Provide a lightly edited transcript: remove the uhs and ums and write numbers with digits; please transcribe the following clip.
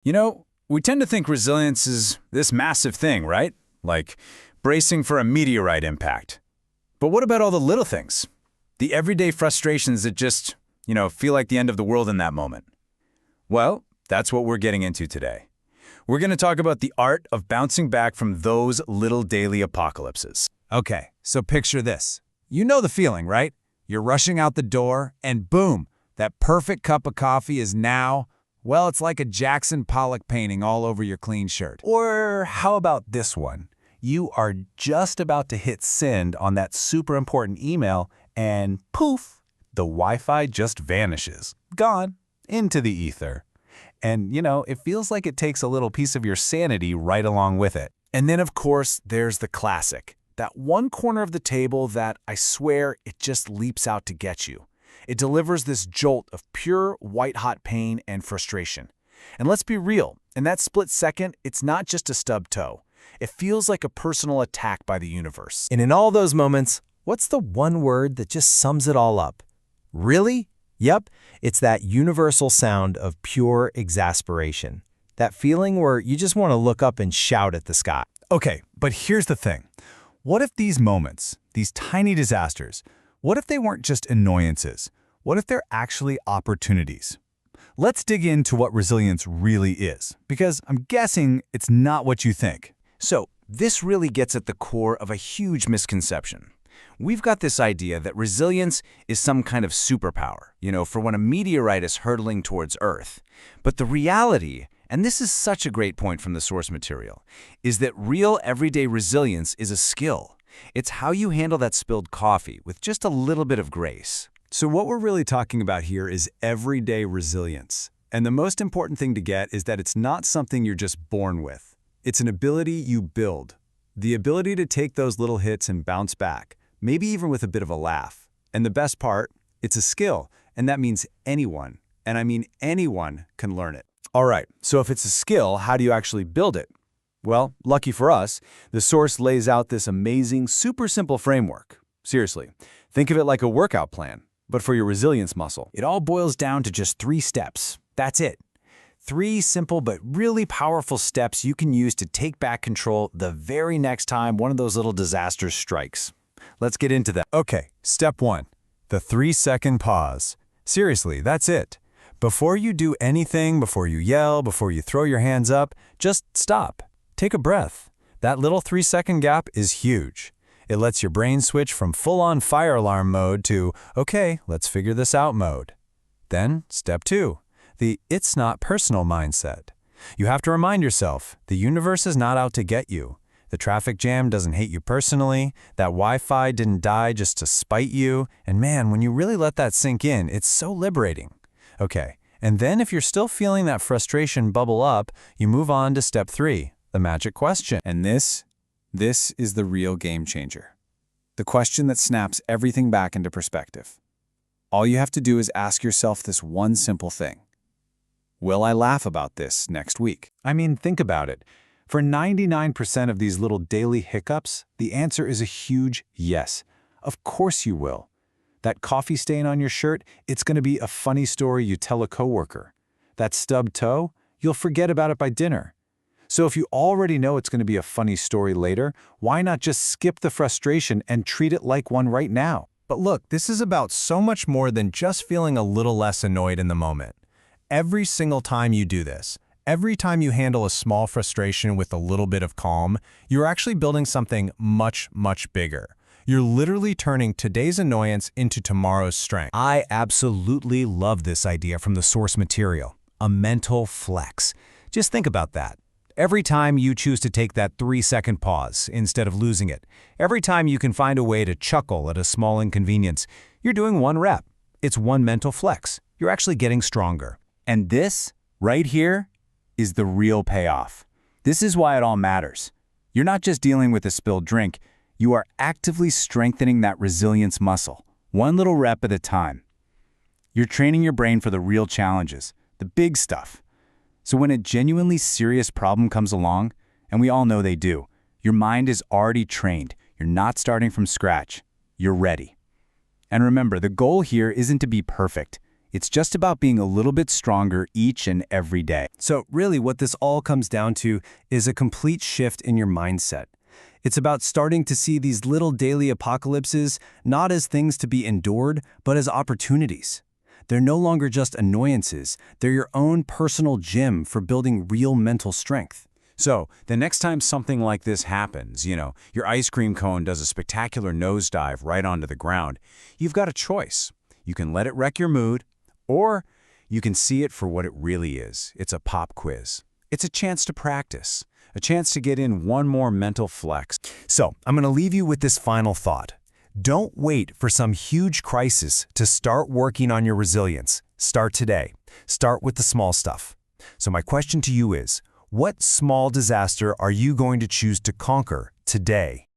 You know, we tend to think resilience is this massive thing, right? Like bracing for a meteorite impact. But what about all the little things? The everyday frustrations that just, feel like the end of the world in that moment? Well, that's what we're getting into today. We're going to talk about the art of bouncing back from those little daily apocalypses. Okay, so picture this. You know the feeling, right? You're rushing out the door, and boom, that perfect cup of coffee is now, well, it's like a Jackson Pollock painting all over your clean shirt. Or how about this one? You are just about to hit send on that super important email, and poof, the Wi-Fi just vanishes. Gone. Into the ether. And, it feels like it takes a little piece of your sanity right along with it. And then, of course, there's the classic. That one corner of the table that, I swear, it just leaps out to get you. It delivers this jolt of pure white-hot pain and frustration. And let's be real, in that split second, it's not just a stub toe. It feels like a personal attack by the universe. And in all those moments, what's the one word that just sums it all up? Really? Yep, it's that universal sound of pure exasperation. That feeling where you just want to look up and shout at the sky. Okay, but here's the thing. What if these moments, these tiny disasters, what if they weren't just annoyances? What if they're actually opportunities? Let's dig into what resilience really is, because I'm guessing it's not what you think. So, this really gets at the core of a huge misconception. We've got this idea that resilience is some kind of superpower, for when a meteorite is hurtling towards Earth. But the reality, and this is such a great point from the source material, is that real everyday resilience is a skill. It's how you handle that spilled coffee with just a little bit of grace. So what we're really talking about here is everyday resilience. And the most important thing to get is that it's not something you're just born with. It's an ability you build. The ability to take those little hits and bounce back, maybe even with a bit of a laugh. And the best part, it's a skill, and that means anyone, and I mean anyone, can learn it. All right, so if it's a skill, how do you actually build it? Well, lucky for us, the source lays out this amazing, super simple framework. Seriously, think of it like a workout plan, but for your resilience muscle. It all boils down to just 3 steps. That's it. 3 simple but really powerful steps you can use to take back control the very next time one of those little disasters strikes. Let's get into that. Okay, step 1, the 3-second pause. Seriously, that's it. Before you do anything, before you yell, before you throw your hands up, just stop. Take a breath. That little 3-second gap is huge. It lets your brain switch from full-on fire alarm mode to, okay, let's figure this out mode. Then, step 2, the it's not personal mindset. You have to remind yourself, the universe is not out to get you. The traffic jam doesn't hate you personally, that Wi-Fi didn't die just to spite you, and man, when you really let that sink in, it's so liberating. Okay, and then if you're still feeling that frustration bubble up, you move on to step 3, the magic question. And this is the real game changer. The question that snaps everything back into perspective. All you have to do is ask yourself this one simple thing. Will I laugh about this next week? I mean, think about it. For 99% of these little daily hiccups, the answer is a huge yes. Of course you will. That coffee stain on your shirt, it's going to be a funny story you tell a coworker. That stubbed toe, you'll forget about it by dinner. So if you already know it's going to be a funny story later, why not just skip the frustration and treat it like one right now? But look, this is about so much more than just feeling a little less annoyed in the moment. Every single time you do this, every time you handle a small frustration with a little bit of calm, you're actually building something much, much bigger. You're literally turning today's annoyance into tomorrow's strength. I absolutely love this idea from the source material, a mental flex. Just think about that. Every time you choose to take that 3-second pause instead of losing it, every time you can find a way to chuckle at a small inconvenience, you're doing 1 rep. It's 1 mental flex. You're actually getting stronger. And this, right here, is the real payoff. This is why it all matters. You're not just dealing with a spilled drink, you are actively strengthening that resilience muscle, 1 little rep at a time. You're training your brain for the real challenges, the big stuff. So when a genuinely serious problem comes along, and we all know they do, your mind is already trained. You're not starting from scratch. You're ready. And remember, the goal here isn't to be perfect. It's just about being a little bit stronger each and every day. So really what this all comes down to is a complete shift in your mindset. It's about starting to see these little daily apocalypses not as things to be endured, but as opportunities. They're no longer just annoyances, they're your own personal gym for building real mental strength. So, the next time something like this happens, your ice cream cone does a spectacular nosedive right onto the ground, you've got a choice. You can let it wreck your mood, or you can see it for what it really is. It's a pop quiz. It's a chance to practice, a chance to get in one more mental flex. So, I'm going to leave you with this final thought. Don't wait for some huge crisis to start working on your resilience. Start today. Start with the small stuff. So my question to you is, what small disaster are you going to choose to conquer today?